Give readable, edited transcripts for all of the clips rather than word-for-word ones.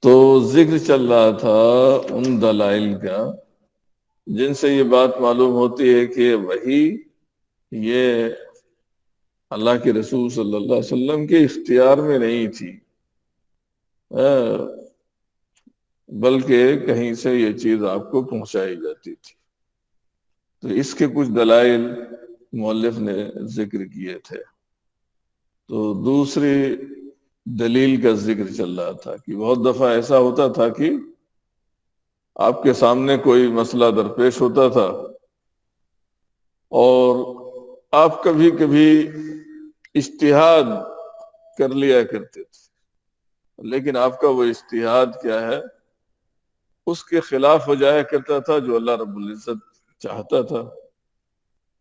تو ذکر چل رہا تھا ان دلائل کا جن سے یہ بات معلوم ہوتی ہے کہ وہی یہ اللہ کے رسول صلی اللہ علیہ وسلم کے اختیار میں نہیں تھی، بلکہ کہیں سے یہ چیز آپ کو پہنچائی جاتی تھی۔ تو اس کے کچھ دلائل مؤلف نے ذکر کیے تھے۔ تو دوسری دلیل کا ذکر چل رہا تھا کہ بہت دفعہ ایسا ہوتا تھا کہ آپ کے سامنے کوئی مسئلہ درپیش ہوتا تھا اور آپ کبھی کبھی اجتہاد کر لیا کرتے تھے، لیکن آپ کا وہ اجتہاد کیا ہے، اس کے خلاف ہو جایا کرتا تھا جو اللہ رب العزت چاہتا تھا۔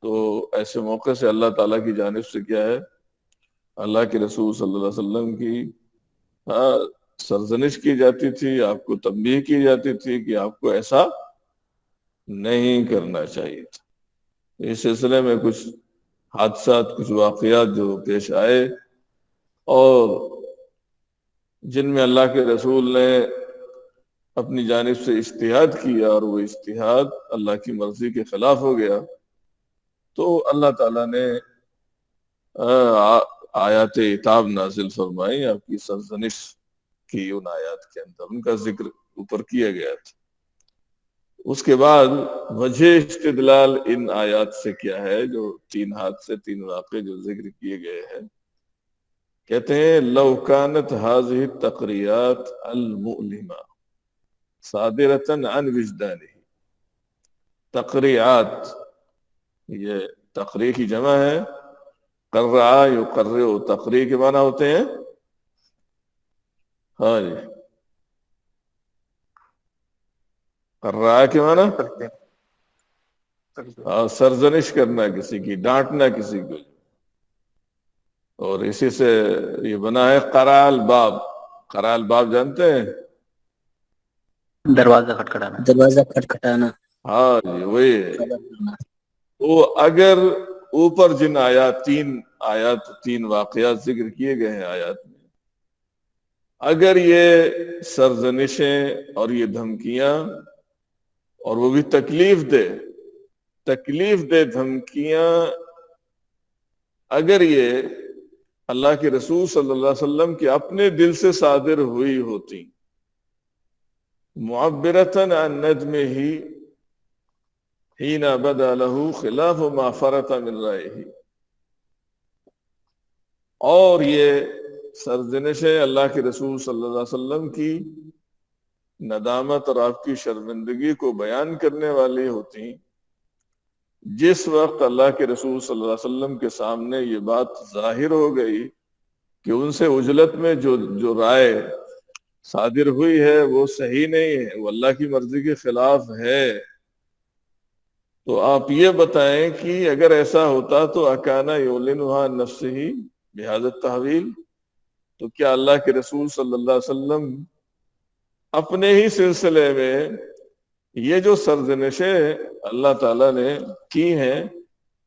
تو ایسے موقع سے اللہ تعالیٰ کی جانب سے کیا ہے، اللہ کے رسول صلی اللہ علیہ وسلم کی سرزنش کی جاتی تھی، آپ کو تنبیہ کی جاتی تھی کہ آپ کو ایسا نہیں کرنا چاہیے تھا۔ اس سلسلے میں کچھ حادثات، کچھ واقعات جو پیش آئے اور جن میں اللہ کے رسول نے اپنی جانب سے اجتہاد کیا اور وہ اجتہاد اللہ کی مرضی کے خلاف ہو گیا، تو اللہ تعالیٰ نے آیات عتاب نازل فرمائی آپ کی سرزنش کی ان آیات کے اندر، ان کا ذکر اوپر کیا گیا تھا۔ اس کے بعد وجہ استدلال ان آیات سے کیا ہے، جو تین ہاتھ سے تین واقع جو ذکر کیے گئے ہیں، کہتے ہیں لو کانت هذه التقریات المؤلمہ صادرة عن وجدانہ۔ تقریات، یہ تقریع کی جمع ہے، قرع یقرع، تقریع کے معنی ہوتے ہیں ہاں جی، قرع کے معنی سرزنش کرنا کسی کی، ڈانٹنا کسی کو، اور اسی سے یہ بنا ہے قرع الباب۔ قرع الباب جانتے ہیں؟ دروازہ کھٹکھٹانا، دروازہ کھٹکھٹانا، ہاں جی وہی ہے۔ خبر کرنا۔ تو اگر اوپر جن آیات تین واقعات ذکر کیے گئے ہیں آیات میں، اگر یہ سرزنشیں اور یہ دھمکیاں، اور وہ بھی تکلیف دے دھمکیاں، اگر یہ اللہ کے رسول صلی اللہ علیہ وسلم کے اپنے دل سے صادر ہوئی ہوتی، معبرتاً عن ندمہ حین بدا له خلاف ما فرط من رائه، اور یہ سرزنشیں اللہ کے رسول صلی اللہ علیہ وسلم کی ندامت اور آپ کی شرمندگی کو بیان کرنے والی ہوتی، جس وقت اللہ کے رسول صلی اللہ علیہ وسلم کے سامنے یہ بات ظاہر ہو گئی کہ ان سے عجلت میں جو رائے صادر ہوئی ہے وہ صحیح نہیں ہے، وہ اللہ کی مرضی کے خلاف ہے، تو آپ یہ بتائیں کہ اگر ایسا ہوتا تو اکانا یعلنها نفسہ بہذا التحویل، تو کیا اللہ کے رسول صلی اللہ علیہ وسلم اپنے ہی سلسلے میں یہ جو سرزنشیں اللہ تعالیٰ نے کی ہیں،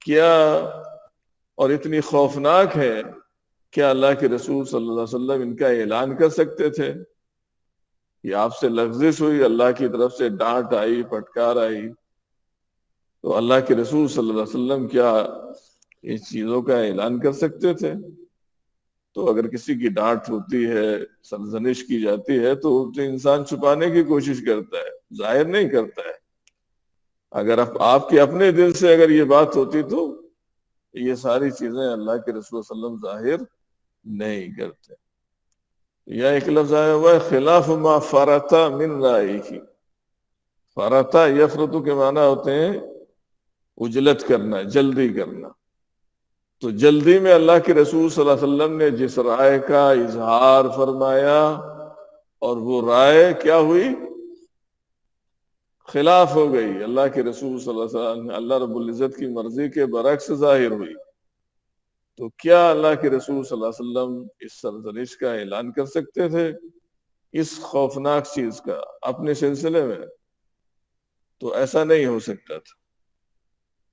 کیا اور اتنی خوفناک ہے، کیا اللہ کے رسول صلی اللہ علیہ وسلم ان کا اعلان کر سکتے تھے؟ یہ آپ سے لغزش ہوئی، اللہ کی طرف سے ڈانٹ آئی، پھٹکار آئی، تو اللہ کے رسول صلی اللہ علیہ وسلم کیا اس چیزوں کا اعلان کر سکتے تھے؟ تو اگر کسی کی ڈانٹ ہوتی ہے، سرزنش کی جاتی ہے، تو انسان چھپانے کی کوشش کرتا ہے، ظاہر نہیں کرتا ہے۔ اگر آپ کے اپنے دل سے اگر یہ بات ہوتی تو یہ ساری چیزیں اللہ کے رسول صلی اللہ علیہ وسلم ظاہر نہیں کرتے۔ یا ایک لفظ آیا ہوا ہے خلاف ما فرط من رائہ، فرط یفرط کے معنی ہوتے ہیں عجلت کرنا، جلدی کرنا۔ تو جلدی میں اللہ کے رسول صلی اللہ علیہ وسلم نے جس رائے کا اظہار فرمایا اور وہ رائے کیا ہوئی، خلاف ہو گئی، اللہ کے رسول صلی اللہ علیہ وسلم، اللہ رب العزت کی مرضی کے برعکس ظاہر ہوئی، تو کیا اللہ کے رسول صلی اللہ علیہ وسلم اس سرزنش کا اعلان کر سکتے تھے، اس خوفناک چیز کا اپنے سلسلے میں؟ تو ایسا نہیں ہو سکتا تھا۔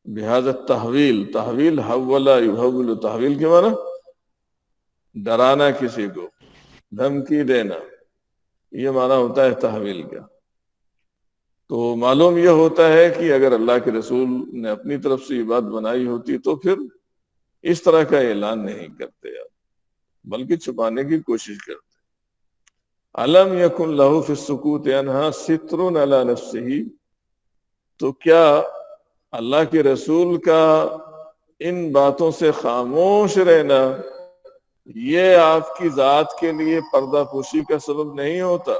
بہذا تحویل حولا یحول، تحویل کے معنی ڈرانا، کسی کو دھمکی دینا، یہ معنی ہوتا ہے تحویل کا۔ تو معلوم یہ ہوتا ہے کہ اگر اللہ کے رسول نے اپنی طرف سے یہ بات بنائی ہوتی تو پھر اس طرح کا اعلان نہیں کرتے بلکہ چھپانے کی کوشش کرتے۔ علم یکن لہ فی السکوت عنہا ستر علی نفسہ، تو کیا اللہ کے رسول کا ان باتوں سے خاموش رہنا یہ آپ کی ذات کے لیے پردہ پوشی کا سبب نہیں ہوتا؟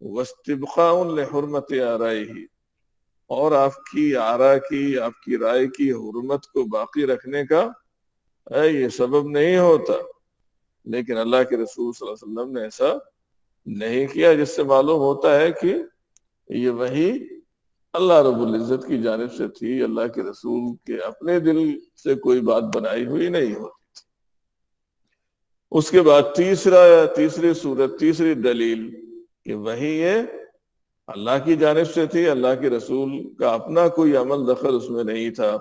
واستبقاء لحرمت آرائہ، اور آپ کی آرا کی، آپ کی رائے کی حرمت کو باقی رکھنے کا یہ سبب نہیں ہوتا؟ لیکن اللہ کے رسول صلی اللہ علیہ وسلم نے ایسا نہیں کیا، جس سے معلوم ہوتا ہے کہ یہ وحی اللہ رب العزت کی جانب سے تھی، اللہ کے رسول کے اپنے دل سے کوئی بات بنائی ہوئی نہیں ہوتی تھی۔ اس کے بعد تیسری صورت، تیسری دلیل کہ وحی یہ اللہ کی جانب سے تھی، اللہ کے رسول کا اپنا کوئی عمل دخل اس میں نہیں تھا۔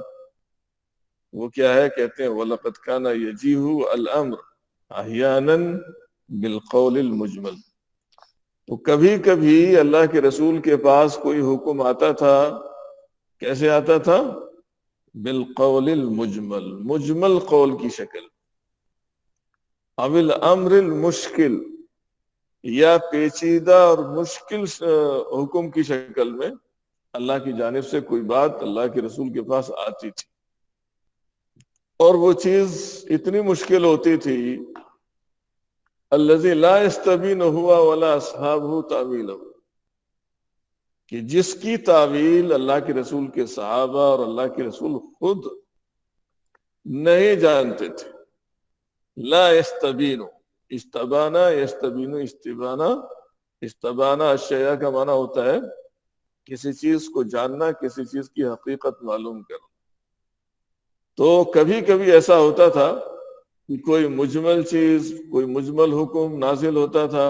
وہ کیا ہے؟ کہتے ہیں وَلَقَدْ كَانَ يَجِيهُ الْأَمْرُ أَحْيَانًا بِالْقَوْلِ الْمُجْمَلِ، تو کبھی کبھی اللہ کے رسول کے پاس کوئی حکم آتا تھا، کیسے آتا تھا؟ بالقول المجمل، مجمل قول کی شکل، او الامر المشکل، یا پیچیدہ اور مشکل حکم کی شکل میں اللہ کی جانب سے کوئی بات اللہ کے رسول کے پاس آتی تھی، اور وہ چیز اتنی مشکل ہوتی تھی الذی لا یستبین ہوا ولا اصحابہ تعویلہ، کہ جس کی تعویل اللہ کے رسول کے صحابہ اور اللہ کے رسول خود نہیں جانتے تھے۔ لا یستبین، استبانا یستبین، استبانا الشیء کا معنی ہوتا ہے کسی چیز کو جاننا، کسی چیز کی حقیقت معلوم کرنا۔ تو کبھی کبھی ایسا ہوتا تھا کہ کوئی مجمل چیز، کوئی مجمل حکم نازل ہوتا تھا،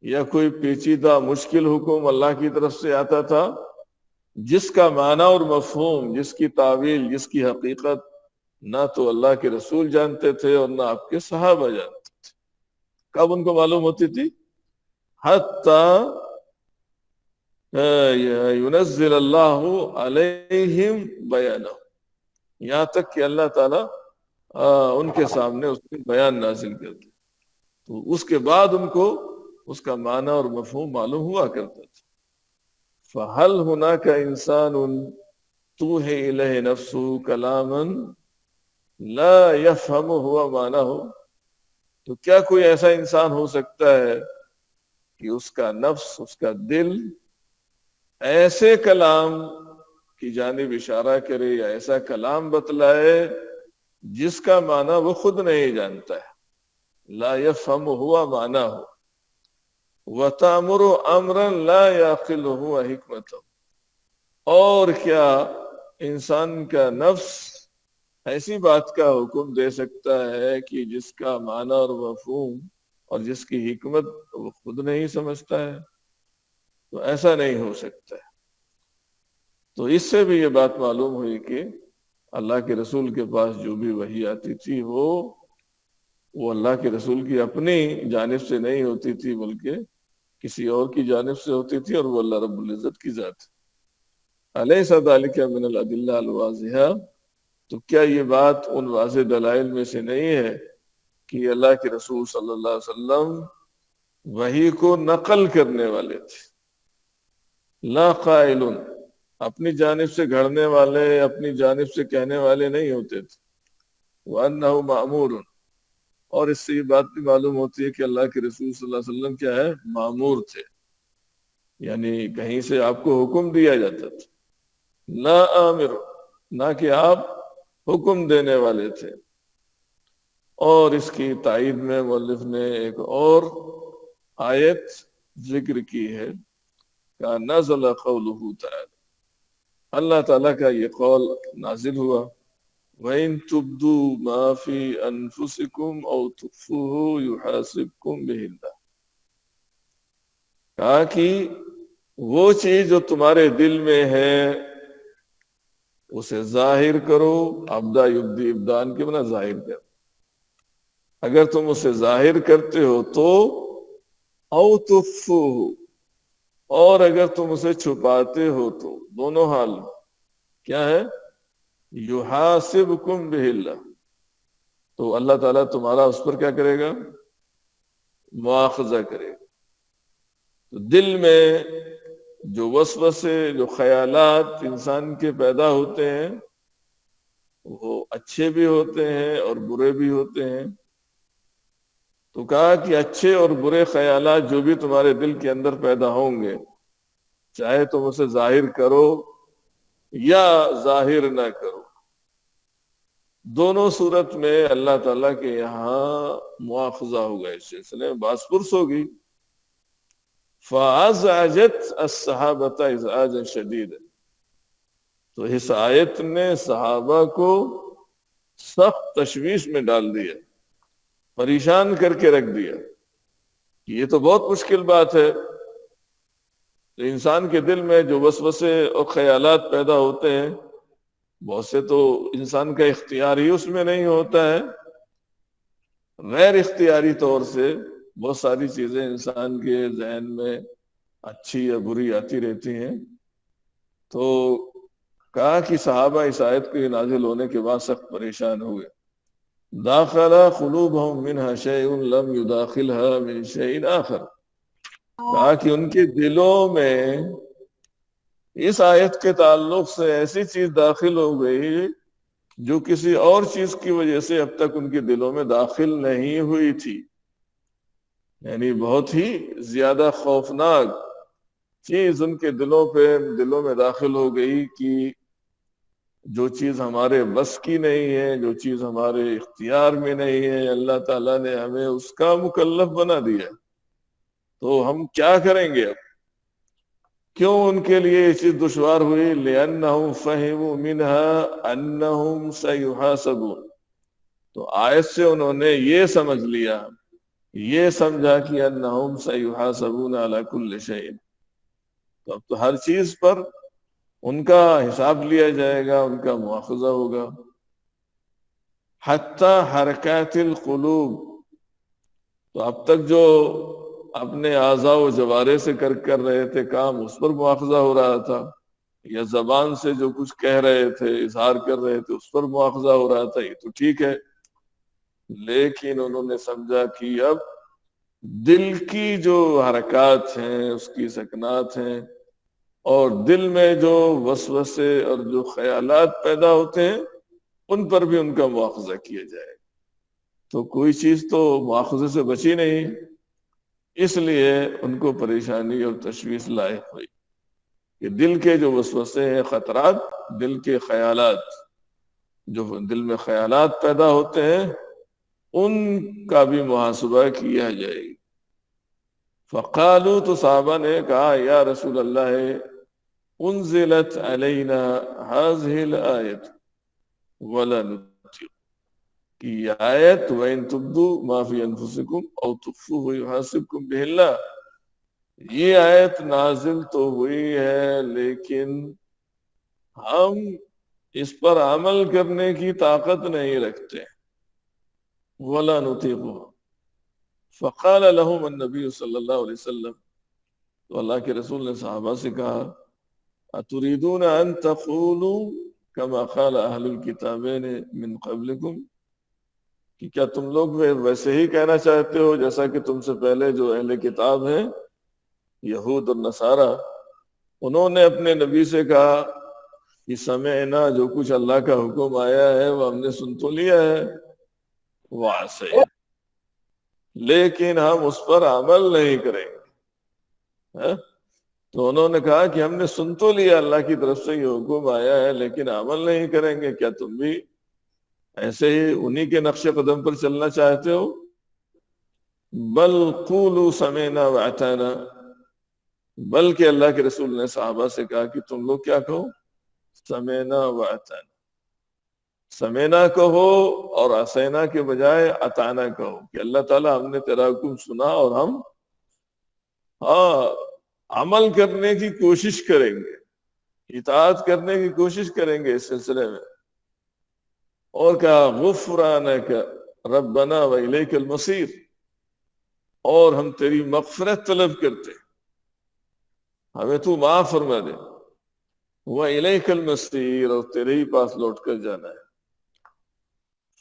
یا کوئی پیچیدہ مشکل حکم اللہ کی طرف سے آتا تھا، جس کا معنی اور مفہوم، جس کی تعویل، جس کی حقیقت نہ تو اللہ کے رسول جانتے تھے اور نہ آپ کے صحابہ جانتے تھے۔ کب ان کو معلوم ہوتی تھی؟ حتی ینزل اللہ علیہم بیانہ، یہاں تک کہ اللہ تعالیٰ ان کے سامنے اس کے بیان نازل کر دے، تو اس کے بعد ان کو اس کا معنی اور مفہوم معلوم ہوا کرتا تھا۔ فَهَلْ هُنَاكَ إِنسَانٌ تُوحِي إِلَيْهِ نَفْسُهُ كَلَامًا لَا يَفْهَمُ هُوَ مَعْنَهُ، تو کیا کوئی ایسا انسان ہو سکتا ہے کہ اس کا نفس، اس کا دل ایسے کلام کی جانب اشارہ کرے یا ایسا کلام بتلائے جس کا معنی وہ خود نہیں جانتا ہے؟ لا يفهم هو معناه وَتَأْمُرُ أَمْرًا لَا يَعْقِلُهُ حِكْمَتًا، اور کیا انسان کا نفس ایسی بات کا حکم دے سکتا ہے کہ جس کا معنی اور مفہوم اور جس کی حکمت وہ خود نہیں سمجھتا ہے؟ تو ایسا نہیں ہو سکتا ہے۔ تو اس سے بھی یہ بات معلوم ہوئی کہ اللہ کے رسول کے پاس جو بھی وحی آتی تھی وہ اللہ کے رسول کی اپنی جانب سے نہیں ہوتی تھی، بلکہ کسی اور کی جانب سے ہوتی تھی، اور وہ اللہ رب العزت کی ذات ہے۔ الیس ذلک من الادلہ الواضحہ، تو کیا یہ بات ان واضح دلائل میں سے نہیں ہے کہ اللہ کے رسول صلی اللہ علیہ وسلم وحی کو نقل کرنے والے تھے، لا قائل، اپنی جانب سے گھڑنے والے، اپنی جانب سے کہنے والے نہیں ہوتے تھے، وَأَنَّهُ مَأْمُورٌ، اور اس سے یہ بات بھی معلوم ہوتی ہے کہ اللہ کے رسول صلی اللہ علیہ وسلم کیا ہے؟ مامور تھے، یعنی کہیں سے آپ کو حکم دیا جاتا تھا، لا آمر، نہ کہ آپ حکم دینے والے تھے۔ اور اس کی تائید میں مؤلف نے ایک اور آیت ذکر کی ہے کہ نزل قولہ تعالی، اللہ تعالیٰ کا یہ قول نازل ہوا، وَإِن تُبْدُوا مَا فِي أَنفُسِكُمْ أَوْ تُخْفُوهُ يُحَاسِبْكُمْ بِهِ اللَّهُ، کہا کہ وہ چیز جو تمہارے دل میں ہے اسے ظاہر کرو، ابدا یبدی، ابدان کے بنا ظاہر کر، اگر تم اسے ظاہر کرتے ہو تو او تخفوہ، اور اگر تم اسے چھپاتے ہو تو، دونوں حال کیا ہے، یحاسبکم بہ اللہ، تو اللہ تعالیٰ تمہارا اس پر کیا کرے گا، مواخذہ کرے گا۔ تو دل میں جو وسوسے، جو خیالات انسان کے پیدا ہوتے ہیں، وہ اچھے بھی ہوتے ہیں اور برے بھی ہوتے ہیں۔ تو کہا کہ اچھے اور برے خیالات جو بھی تمہارے دل کے اندر پیدا ہوں گے، چاہے تم اسے ظاہر کرو یا ظاہر نہ کرو، دونوں صورت میں اللہ تعالیٰ کے یہاں مواخذہ ہوگا، اس سلسلے میں باس پرس ہوگی۔ فَأَزْعَجَتْ الصَّحَابَةَ إِزْعَاجًا شَدِيدًا، تو اس آیت نے صحابہ کو سخت تشویش میں ڈال دیا، پریشان کر کے رکھ دیا کہ یہ تو بہت مشکل بات ہے۔ تو انسان کے دل میں جو وسوسے اور خیالات پیدا ہوتے ہیں، بہت سے تو انسان کا اختیار ہی اس میں نہیں ہوتا ہے، غیر اختیاری طور سے بہت ساری چیزیں انسان کے ذہن میں اچھی یا بری آتی رہتی ہیں۔ تو کہا کہ صحابہ اس آیت کے نازل ہونے کے بعد سخت پریشان ہوئے۔ داخل قلوبهم منها شيء لم يداخلها من شيء آخر، کہا کہ ان کے دلوں میں اس آیت کے تعلق سے ایسی چیز داخل ہو گئی جو کسی اور چیز کی وجہ سے اب تک ان کے دلوں میں داخل نہیں ہوئی تھی، یعنی بہت ہی زیادہ خوفناک چیز ان کے دلوں میں داخل ہو گئی کہ جو چیز ہمارے بس کی نہیں ہے، جو چیز ہمارے اختیار میں نہیں ہے، اللہ تعالیٰ نے ہمیں اس کا مکلف بنا دیا، تو ہم کیا کریں گے اب؟ کیوں ان کے لیے یہ چیز دشوار ہوئی؟ لِأَنَّهُمْ فَهِمُوا مِنْهَا أَنَّهُمْ سَيُحَاسَبُونَ، تو آیت سے انہوں نے یہ سمجھ لیا، یہ سمجھا کہ أَنَّهُمْ سَيُحَاسَبُونَ عَلَى كُلِّ شَيْءٍ، تو اب تو ہر چیز پر ان کا حساب لیا جائے گا، ان کا مواخذہ ہوگا۔ حتی حرکات القلوب، تو اب تک جو اپنے اعضاء و جوارے سے کر رہے تھے کام، اس پر مواخذہ ہو رہا تھا، یا زبان سے جو کچھ کہہ رہے تھے، اظہار کر رہے تھے، اس پر مواخذہ ہو رہا تھا، یہ تو ٹھیک ہے۔ لیکن انہوں نے سمجھا کہ اب دل کی جو حرکات ہیں، اس کی سکنات ہیں، اور دل میں جو وسوسے اور جو خیالات پیدا ہوتے ہیں، ان پر بھی ان کا مواخذہ کیا جائے، تو کوئی چیز تو مواخذے سے بچی نہیں، اس لیے ان کو پریشانی اور تشویش لاحق ہوئی کہ دل کے جو وسوسے ہیں، خطرات، دل کے خیالات، جو دل میں خیالات پیدا ہوتے ہیں، ان کا بھی محاسبہ کیا جائے گا۔ فقالو، تو صحابہ نے کہا، یا رسول اللہ انزلت علینا هذه الآیت ولا نطیع، کہ یہ آیت وَإِن تُبْدُوا مَا فِي أَنفُسِكُمْ أَوْ تُخْفُوهُ يُحَاسِبْكُم بِهِ اللَّهُ، یہ آیت نازل تو ہوئی ہے لیکن ہم اس پر عمل کرنے کی طاقت نہیں رکھتے، وَلَا نُطِيقُهُ۔ فقال لهم النبی صلی اللہ علیہ وسلم، تو اللہ کے رسول نے صحابہ سے کہا، اتريدون ان تقولوا كما قال اهل الكتابين من قبلكم، کہ کیا تم لوگ ویسے ہی کہنا چاہتے ہو جیسا کہ تم سے پہلے جو اہل کتاب ہیں، یہود اور نصارہ، انہوں نے اپنے نبی سے کہا کہ سمعنا، جو کچھ اللہ کا حکم آیا ہے وہ ہم نے سن تو لیا ہے، وعصینا، لیکن ہم اس پر عمل نہیں کریں گے۔ تو انہوں نے کہا کہ ہم نے سن تو لیا، اللہ کی طرف سے یہ حکم آیا ہے، لیکن عمل نہیں کریں گے، کیا تم بھی ایسے ہی انہی کے نقش قدم پر چلنا چاہتے ہو؟ بل قولوا سمعنا واطعنا، بلکہ اللہ کے رسول نے صحابہ سے کہا کہ تم لوگ کیا کہو، سمعنا واطعنا، سمعنا کہو اور عصینا کے بجائے اطعنا کہو، کہ اللہ تعالیٰ ہم نے تیرا حکم سنا اور ہم عمل کرنے کی کوشش کریں گے، اطاعت کرنے کی کوشش کریں گے اس سلسلے میں۔ اور کہا غفرانک ربنا و الیک المصیر، اور ہم تیری مغفرت طلب کرتے، ہمیں تو معاف فرما دے، وَإِلَيْكَ الْمَصِيرُ، اور تیرے ہی پاس لوٹ کر جانا ہے۔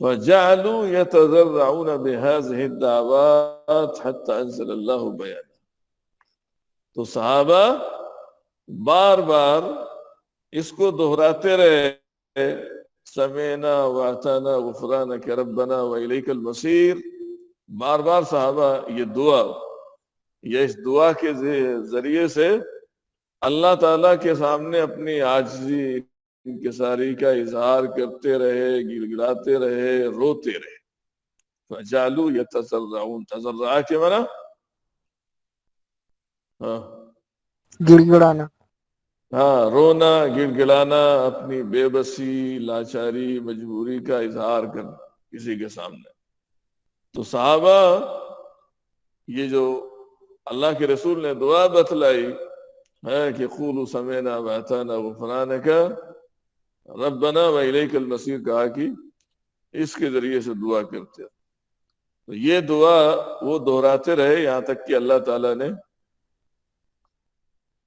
فَجَعَلُوا يَتَضَرَّعُونَ بِهَذِهِ الدَّعْوَاتِ حَتَّى أَنزَلَ اللَّهُ بَيَانًا، تو صحابہ بار بار اس کو دہراتے رہے، سمعنا وَأَطَعْنَا غُفْرَانَكَ رَبَّنَا وَإِلَيْكَ الْمَصِيرُ، بار بار صحابہ یہ دعا، یہ اس دعا کے ذریعے سے اللہ تعالیٰ کے سامنے اپنی عاجزی انکساری کا اظہار کرتے رہے، گڑ گڑاتے رہے، روتے رہے۔ فَجَعَلُوا يَتَضَرَّعُونَ، تضرع کے معنی گڑ گڑانا، رونا، گڑ گڑانا، اپنی بے بسی، لاچاری، مجبوری کا اظہار کرنا کسی کے سامنے۔ تو صحابہ یہ جو اللہ کے رسول نے دعا بتلائی ہے کہ قولوا سمعنا وأطعنا غفرانک ربنا وإلیک المصیر، کہا کہ اس کے ذریعے سے دعا کرتے، تو یہ دعا وہ دہراتے رہے یہاں تک کہ اللہ تعالیٰ نے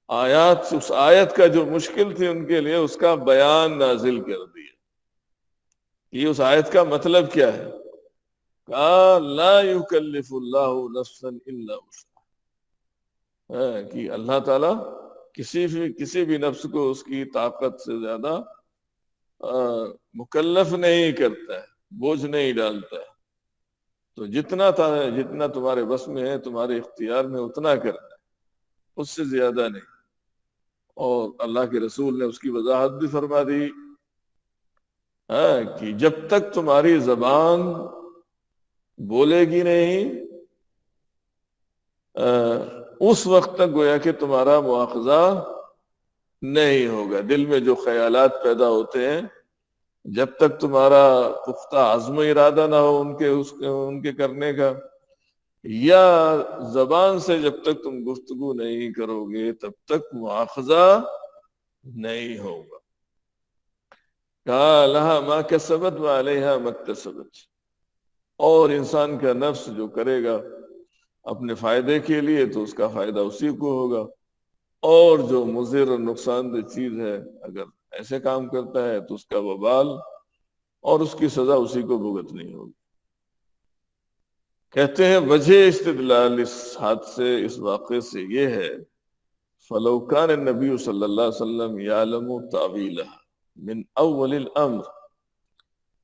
آیات، اس آیت کا جو مشکل تھی ان کے لیے، اس کا بیان نازل کر دیا۔ یہ اس آیت کا مطلب کیا ہے؟ کہا لا یکلف اللہ نفسا الا وسعہا، کہ اللہ تعالیٰ کسی بھی نفس کو اس کی طاقت سے زیادہ مکلف نہیں کرتا ہے، بوجھ نہیں ڈالتا ہے، تو جتنا تمہارے بس میں ہے، تمہارے اختیار میں، اتنا کرنا ہے، اس سے زیادہ نہیں۔ اور اللہ کے رسول نے اس کی وضاحت بھی فرما دی کہ جب تک تمہاری زبان بولے گی نہیں، اس وقت تک گویا کہ تمہارا مواخذہ نہیں ہوگا۔ دل میں جو خیالات پیدا ہوتے ہیں، جب تک تمہارا پختہ عزم و ارادہ نہ ہو ان کے کرنے کا، یا زبان سے جب تک تم گفتگو نہیں کرو گے، تب تک مواخذہ نہیں ہوگا۔ کہا لہا ما کسبت وعلیہا ما اکتسبت، اور انسان کا نفس جو کرے گا اپنے فائدے کے لیے تو اس کا فائدہ اسی کو ہوگا، اور جو مضر اور نقصان دہ چیز ہے اگر ایسے کام کرتا ہے تو اس کا وبال اور اس کی سزا اسی کو بھگتنی ہوگی۔ کہتے ہیں وجہ استدلال اس حادثے، اس واقعے سے یہ ہے فَلَوْ كَانَ النَّبِيُّ صلی اللہ علیہ وسلم يَعْلَمُ تَعْوِيلَهَا مِنْ أَوَّلِ الْأَمْرِ،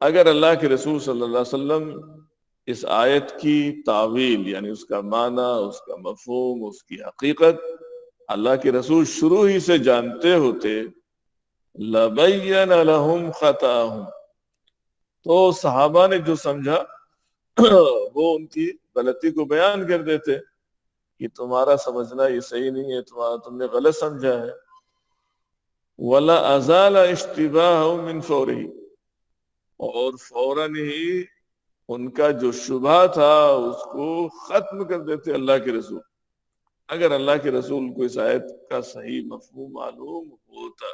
اگر اللہ کے رسول صلی اللہ علیہ وسلم اس آیت کی تعویل، یعنی اس کا معنی، اس کا مفہوم، اس کی حقیقت اللہ کے رسول شروع ہی سے جانتے ہوتے، لَبَيَّنَ لَهُمْ خَطَأَهُمْ، تو صحابہ نے جو سمجھا وہ ان کی غلطی کو بیان کر دیتے کہ تمہارا سمجھنا یہ صحیح نہیں ہے، تم نے غلط سمجھا ہے۔ وَلَا أَزَالَ اشْتِبَاهُ مِنْ فَوْرِهِ، اور فوراً ہی ان کا جو شبہ تھا اس کو ختم کر دیتے اللہ کے رسول، اگر اللہ کے رسول کو اس آیت کا صحیح مفہوم معلوم ہوتا۔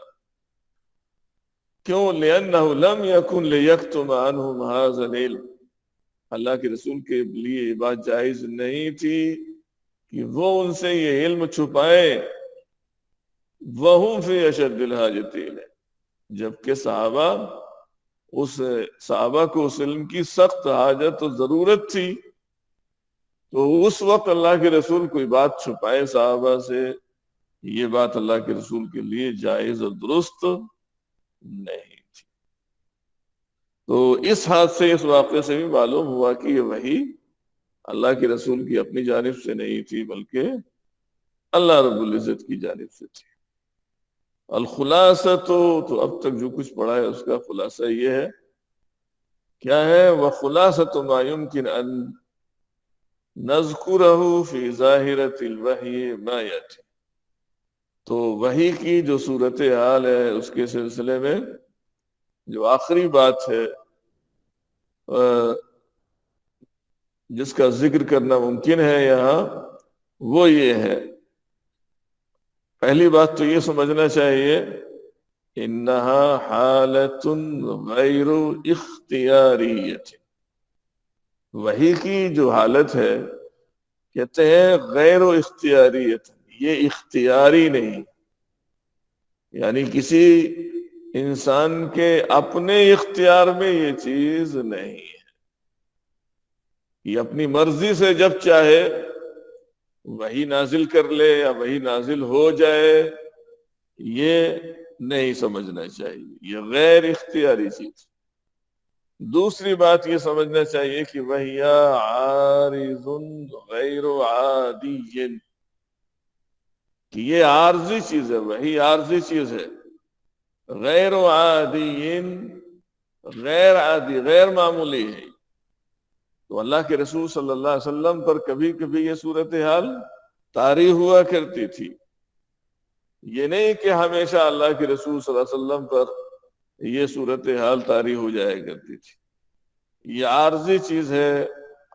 کیوں؟ لِأَنَّهُ لَمْ يَكُنْ لِيَكْتُمَ عَنْهُمْ هَذَا الْعِلْمَ، اللہ کے رسول کے لیے یہ بات جائز نہیں تھی کہ وہ ان سے یہ علم چھپائے، وَهُمْ فِي أَشَدِّ الْحَاجَةِ إِلَيْهِ، جبکہ صحابہ کو اس علم کی سخت حاجت و ضرورت تھی، تو اس وقت اللہ کے رسول کوئی بات چھپائے صحابہ سے، یہ بات اللہ کے رسول کے لیے جائز اور درست نہیں تھی۔ تو اس حادثے، اس واقعے سے بھی معلوم ہوا کہ یہ وحی اللہ کے رسول کی اپنی جانب سے نہیں تھی، بلکہ اللہ رب العزت کی جانب سے تھی۔ الخلاصہ تو اب تک جو کچھ پڑھا ہے اس کا خلاصہ یہ ہے، کیا ہے؟ وَخُلَاصَةُ مَا يُمْكِنْ أَن نَذْكُرَهُ فِي ظَاهِرَةِ الْوَحْيِ مَا يَأْتِي، تو وحی کی جو صورتحال ہے اس کے سلسلے میں جو آخری بات ہے جس کا ذکر کرنا ممکن ہے یہاں، وہ یہ ہے، پہلی بات تو یہ سمجھنا چاہیے انہا حالت غیر اختیاریت، وحی کی جو حالت ہے کہتے ہیں غیر و اختیاریت، یہ اختیاری نہیں، یعنی کسی انسان کے اپنے اختیار میں یہ چیز نہیں ہے، یہ اپنی مرضی سے جب چاہے وہی نازل کر لے یا وہی نازل ہو جائے، یہ نہیں سمجھنا چاہیے، یہ غیر اختیاری چیز۔ دوسری بات یہ سمجھنا چاہیے کہ وہی عارض غیر عادی، کہ یہ عارضی چیز ہے، وہی عارضی چیز ہے، غیر عادی، غیر عادی، غیر معمولی ہے۔ تو اللہ کے رسول صلی اللہ علیہ وسلم پر کبھی کبھی یہ صورتحال طاری ہوا کرتی تھی، یہ نہیں کہ ہمیشہ اللہ کے رسول صلی اللہ علیہ وسلم پر یہ صورتحال طاری ہو جایا کرتی تھی، یہ عارضی چیز ہے،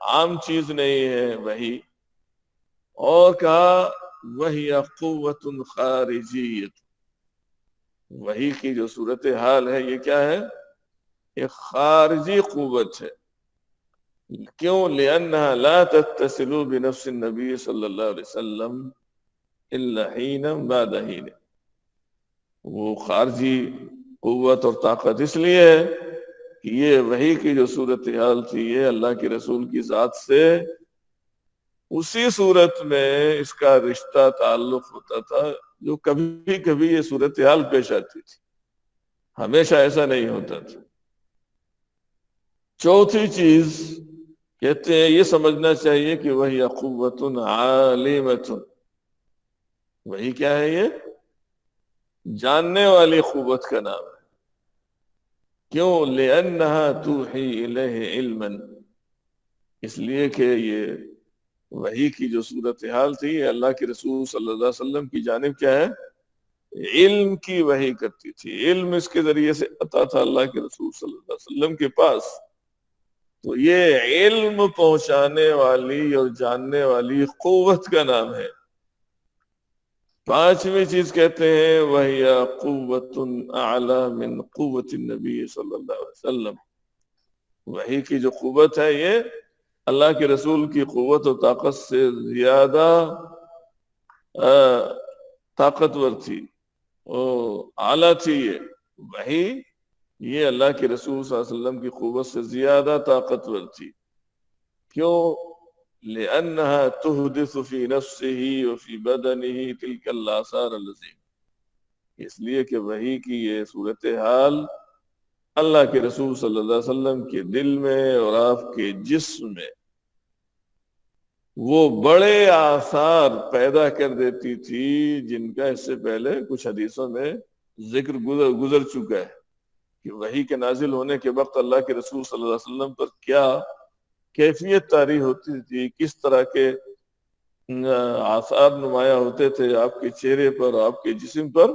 عام چیز نہیں ہے وہی۔ اور کہا وہی قوت خارجیت، وہی کی جو صورتحال ہے یہ کیا ہے؟ ایک خارجی قوت ہے۔ کیوں؟ لأنها لا تتصل بنفس النبی صلی اللہ علیہ وسلم الا حین بعد حین، وہ خارجی قوت اور طاقت اس لیے ہے کہ یہ وحی کی جو صورتحال تھی یہ اللہ کے رسول کی ذات سے اسی صورت میں اس کا رشتہ تعلق ہوتا تھا جو کبھی کبھی یہ صورتحال پیش آتی تھی، ہمیشہ ایسا نہیں ہوتا تھا۔ چوتھی چیز کہتے ہیں یہ سمجھنا چاہیے کہ وہی قوت عالمۃ، وہی کیا ہے؟ یہ جاننے والی قوت کا نام ہے۔ کیوں؟ لأنها توحی الیہ علما، اس لیے کہ یہ وحی کی جو صورتحال تھی یہ اللہ کے رسول صلی اللہ علیہ وسلم کی جانب کیا ہے؟ علم کی وحی کرتی تھی، علم اس کے ذریعے سے آتا تھا اللہ کے رسول صلی اللہ علیہ وسلم کے پاس، تو یہ علم پہنچانے والی اور جاننے والی قوت کا نام ہے۔ پانچویں چیز کہتے ہیں وَهِيَ قُوَّةٌ أَعْلَى مِنْ قُوَّةِ النَّبِيِّ صلی اللہ علیہ وسلم، وحی کی جو قوت ہے یہ اللہ کے رسول کی قوت و طاقت سے زیادہ طاقتور تھی، اور اعلیٰ تھی۔ یہ وحی یہ اللہ کے رسول صلی اللہ علیہ وسلم کی قوت سے زیادہ طاقتور تھی۔ کیوں؟ لأنها تحدث في نفسه وفي بدنه تلك الآثار العظیم، اس لیے کہ وحی کی یہ صورتحال اللہ کے رسول صلی اللہ علیہ وسلم کے دل میں اور آپ کے جسم میں وہ بڑے آثار پیدا کر دیتی تھی جن کا اس سے پہلے کچھ حدیثوں میں ذکر گزر چکا ہے کہ وحی کے نازل ہونے کے وقت اللہ کے رسول صلی اللہ علیہ وسلم پر کیا کیفیت طاری ہوتی تھی، کس طرح کے آثار نمایاں ہوتے تھے آپ کے چہرے پر، آپ کے جسم پر۔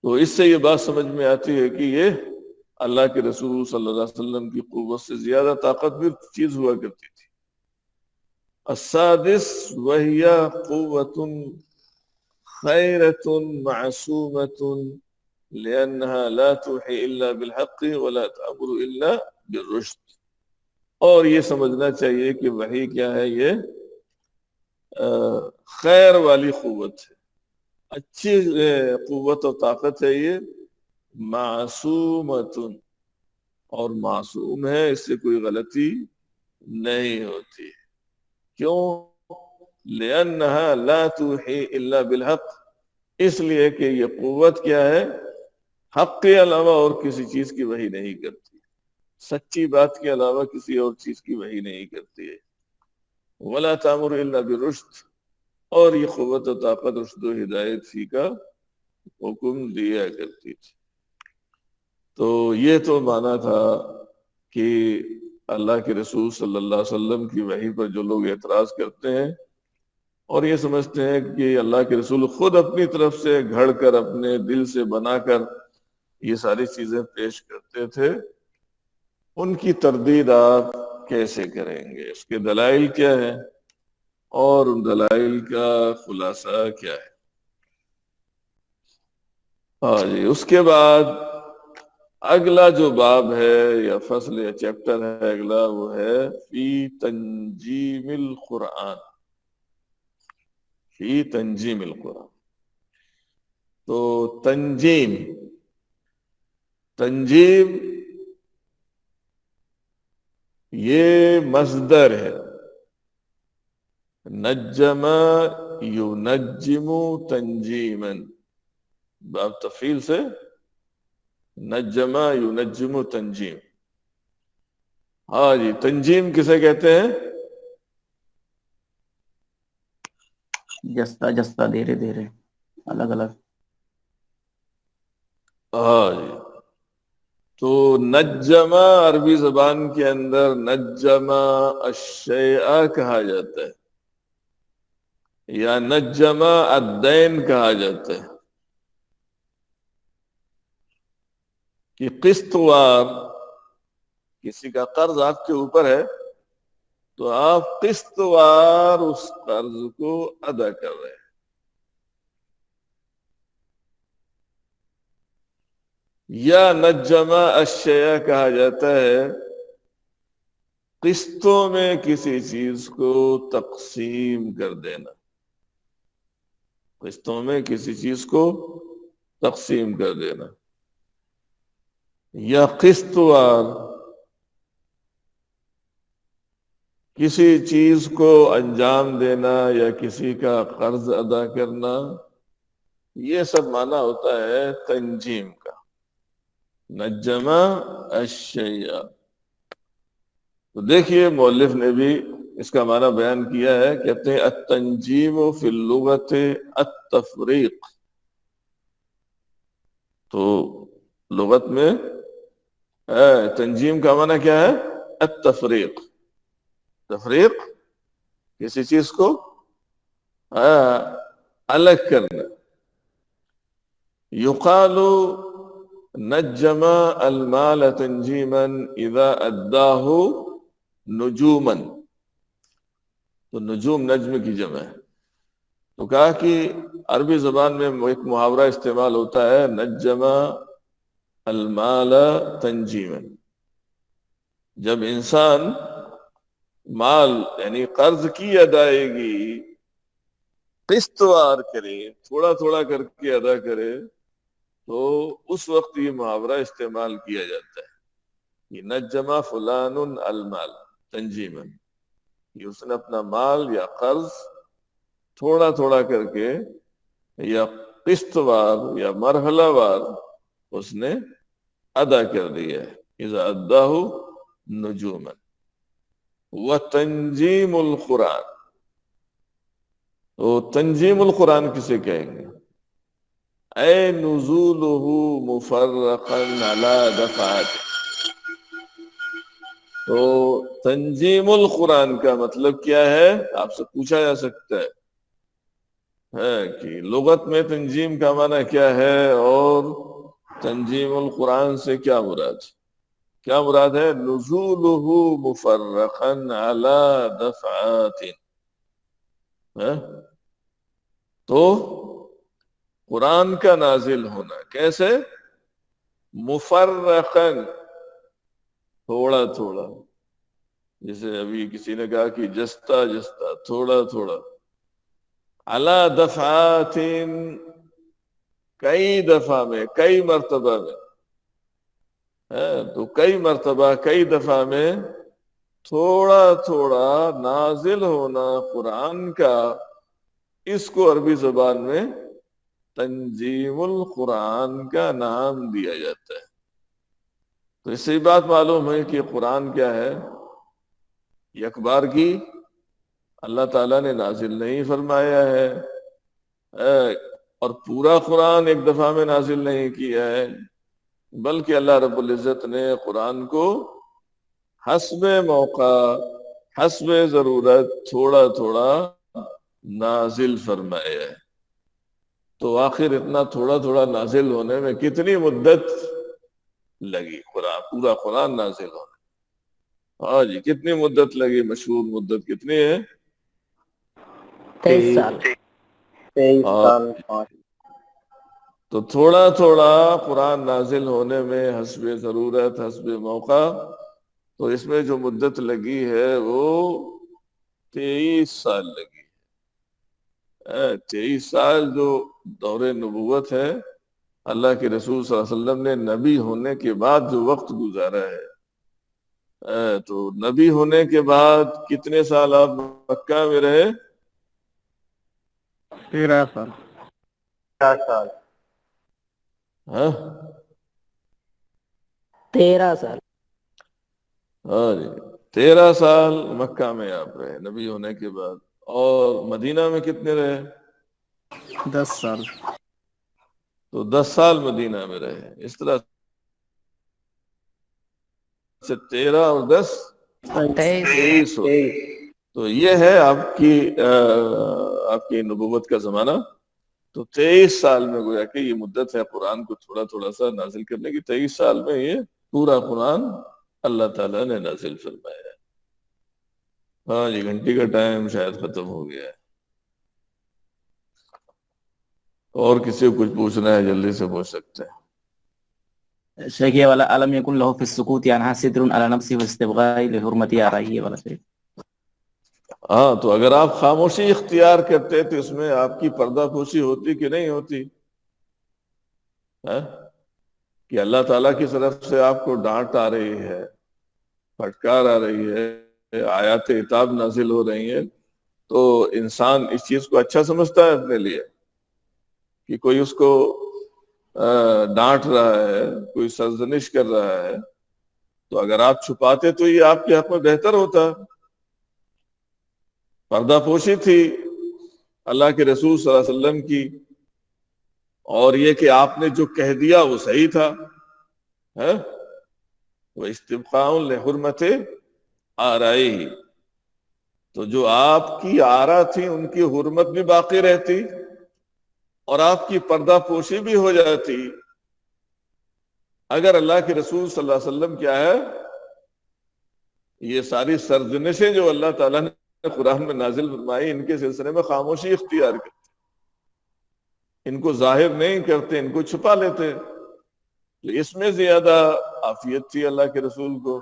تو اس سے یہ بات سمجھ میں آتی ہے کہ یہ اللہ کے رسول صلی اللہ علیہ وسلم کی قوت سے زیادہ طاقتور چیز ہوا کرتی تھی۔ السادس وہی قوت خیرۃ معصومۃ لأنها لا توحی الا بالحق ولا تأمر الا بالرشد، اور یہ سمجھنا چاہیے کہ وحی کیا ہے؟ یہ خیر والی قوت ہے، اچھی قوت و طاقت ہے، یہ معصومۃ، اور معصوم ہے، اس سے کوئی غلطی نہیں ہوتی۔ کیوں؟ لأنها لا توحی الا بالحق، اس لیے کہ یہ قوت کیا ہے؟ حق کے علاوہ اور کسی چیز کی وحی نہیں کرتی، سچی بات کے علاوہ کسی اور چیز کی وحی نہیں کرتی ہے۔ ولا تأمر الا بالرشد، اور یہ قوت و طاقت رشد و ہدایت ہی کا حکم دیا کرتی تھی۔ تو یہ تو مانا تھا کہ اللہ کے رسول صلی اللہ علیہ وسلم کی وحی پر جو لوگ اعتراض کرتے ہیں اور یہ سمجھتے ہیں کہ اللہ کے رسول خود اپنی طرف سے گھڑ کر اپنے دل سے بنا کر یہ ساری چیزیں پیش کرتے تھے، ان کی تردید آپ کیسے کریں گے؟ اس کے دلائل کیا ہیں اور ان دلائل کا خلاصہ کیا ہے؟ ہاں جی، اس کے بعد اگلا جو باب ہے یا فصل یا چیپٹر ہے اگلا، وہ ہے فی تنجیم القرآن، فی تنجیم القرآن. تو تنجیم، تنجیم یہ مصدر ہے، نجم ینجم تنجیما، باب تفعیل سے نجم ینجم تنجیم. ہاں جی، تنجیم کسے کہتے ہیں؟ جستا جستا دھیرے دھیرے الگ الگ. ہاں جی. تو نجمہ عربی زبان کے اندر نجمہ الشیء کہا جاتا ہے، یا نجمہ الدین کہا جاتا ہے، کہ قسط وار کسی کا قرض آپ کے اوپر ہے تو آپ قسط وار اس قرض کو ادا کر رہے ہیں. یا نجمہ الشیء کہا جاتا ہے قسطوں میں کسی چیز کو تقسیم کر دینا، قسطوں میں کسی چیز کو تقسیم کر دینا. یا قسط وار کسی چیز کو انجام دینا یا کسی کا قرض ادا کرنا، یہ سب معنی ہوتا ہے تنجیم کا، نجمہ الشیء. تو دیکھیے مؤلف نے بھی اس کا معنی بیان کیا ہے، کہتے ہیں التنجیم فی اللغت التفریق. تو لغت میں تنجیم کا معنی کیا ہے؟ التفریق، تفریق کسی چیز کو الگ کرنا. یقال نجم المال تنجیما اذا اداہ نجوما. تو نجوم نجم کی جمع ہے. تو کہا کہ عربی زبان میں ایک محاورہ استعمال ہوتا ہے نجم المال تنجیما، جب انسان مال یعنی قرض کی ادائیگی قسط وار کرے، تھوڑا تھوڑا کر کے ادا کرے، تو اس وقت یہ محاورہ استعمال کیا جاتا ہے کہ نجم فلان المال تنجیما، کہ اس نے اپنا مال یا قرض تھوڑا تھوڑا کر کے یا قسط وار یا مرحلہ وار اس نے ادا کر دیا ہے. اذا اداہ نجوما. وتنجیم القرآن، تو تنجیم القرآن کسے کہیں گے؟ اے نزولہ مفرقا علی دفعات. تو تنجیم القرآن کا مطلب کیا ہے؟ آپ سے پوچھا جا سکتا ہے کہ لغت میں تنجیم کا معنی کیا ہے اور تنجیم القرآن سے کیا مراد؟ کیا مراد ہے؟ نزولہ مفرقا علی دفعات. تو قرآن کا نازل ہونا کیسے؟ مفرقا، تھوڑا تھوڑا، جیسے ابھی کسی نے کہا کہ جستا جستا، تھوڑا تھوڑا. علی دفعات، کئی دفعہ میں، کئی مرتبہ میں. تو کئی مرتبہ، کئی دفعہ میں تھوڑا تھوڑا نازل ہونا قرآن کا، اس کو عربی زبان میں تنجیم القرآن کا نام دیا جاتا ہے. تو اس سے بات معلوم ہے کہ قرآن کیا ہے؟ یک بار کی اللہ تعالیٰ نے نازل نہیں فرمایا ہے، اور پورا قرآن ایک دفعہ میں نازل نہیں کیا ہے، بلکہ اللہ رب العزت نے قرآن کو حسب موقع، حسب ضرورت تھوڑا تھوڑا نازل فرمایا ہے. تو آخر اتنا تھوڑا تھوڑا نازل ہونے میں کتنی مدت لگی؟ پورا قرآن نازل ہونے، ہاں جی کتنی مدت لگی؟ مشہور مدت کتنی ہے؟ 23 سال. 23 سال 5 تو تھوڑا تھوڑا قرآن نازل ہونے میں حسب ضرورت حسب موقع، تو اس میں جو مدت لگی ہے وہ 23 سال لگی ہے۔ 23 سال جو دور نبوت ہے، اللہ کے رسول صلی اللہ علیہ وسلم نے نبی ہونے کے بعد جو وقت گزارا ہے، تو نبی ہونے کے بعد کتنے سال آپ مکہ میں رہے؟ 13 سال۔ ہاں 13 سال۔ ہاں جی، 13 سال مکہ میں آپ رہے نبی ہونے کے بعد، اور مدینہ میں کتنے رہے؟ 10 سال۔ تو 10 سال مدینہ میں رہے۔ اس طرح سے 13 اور 10 23 ہو۔ تو یہ ہے آپ کی نبوت کا زمانہ۔ تو 23 سال میں گویا کہ یہ مدت ہے قرآن کو تھوڑا تھوڑا سا نازل کرنے کی۔ 23 سال میں یہ پورا قرآن اللہ تعالیٰ نے نازل فرمایا ہے۔ ہاں جی، گھنٹی کا ٹائم شاید ختم ہو گیا ہے، اور کسی کو کچھ پوچھنا ہے جلدی سے پوچھ سکتے ہیں۔ شیخ یہ والا علم یکن له فی السکوت عنہا ستر علی نفسی و استبغاء لحرمتی آ رہی ہے والا شیخ۔ ہاں، تو اگر آپ خاموشی اختیار کرتے تو اس میں آپ کی پردہ پوشی ہوتی کہ نہیں ہوتی؟ کہ اللہ تعالیٰ کی طرف سے آپ کو ڈانٹ آ رہی ہے، پھٹکار آ رہی ہے، آیات عتاب نازل ہو رہی ہیں، تو انسان اس چیز کو اچھا سمجھتا ہے اپنے لیے کہ کوئی اس کو ڈانٹ رہا ہے، کوئی سرزنش کر رہا ہے، تو اگر آپ چھپاتے تو یہ آپ کے حق میں بہتر ہوتا۔ پردہ پوشی تھی اللہ کے رسول صلی اللہ علیہ وسلم کی، اور یہ کہ آپ نے جو کہہ دیا وہ صحیح تھا۔ وہ استبقاء لحرمت آرائی، تو جو آپ کی آرا تھی ان کی حرمت بھی باقی رہتی اور آپ کی پردہ پوشی بھی ہو جاتی، اگر اللہ کے رسول صلی اللہ علیہ وسلم کیا ہے، یہ ساری سرزنشیں جو اللہ تعالیٰ نے قرآن میں نازل فرمائی ان کے سلسلے میں خاموشی اختیار کرتے، ان کو ظاہر نہیں کرتے، ان کو چھپا لیتے، تو اس میں زیادہ عافیت تھی اللہ کے رسول کو۔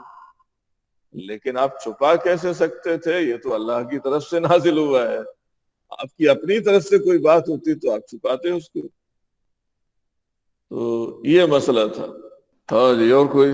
لیکن آپ چھپا کیسے سکتے تھے؟ یہ تو اللہ کی طرف سے نازل ہوا ہے، آپ کی اپنی طرف سے کوئی بات ہوتی تو آپ چھپاتے اس کو۔ تو یہ مسئلہ تھا۔ ہاں جی، اور کوئی؟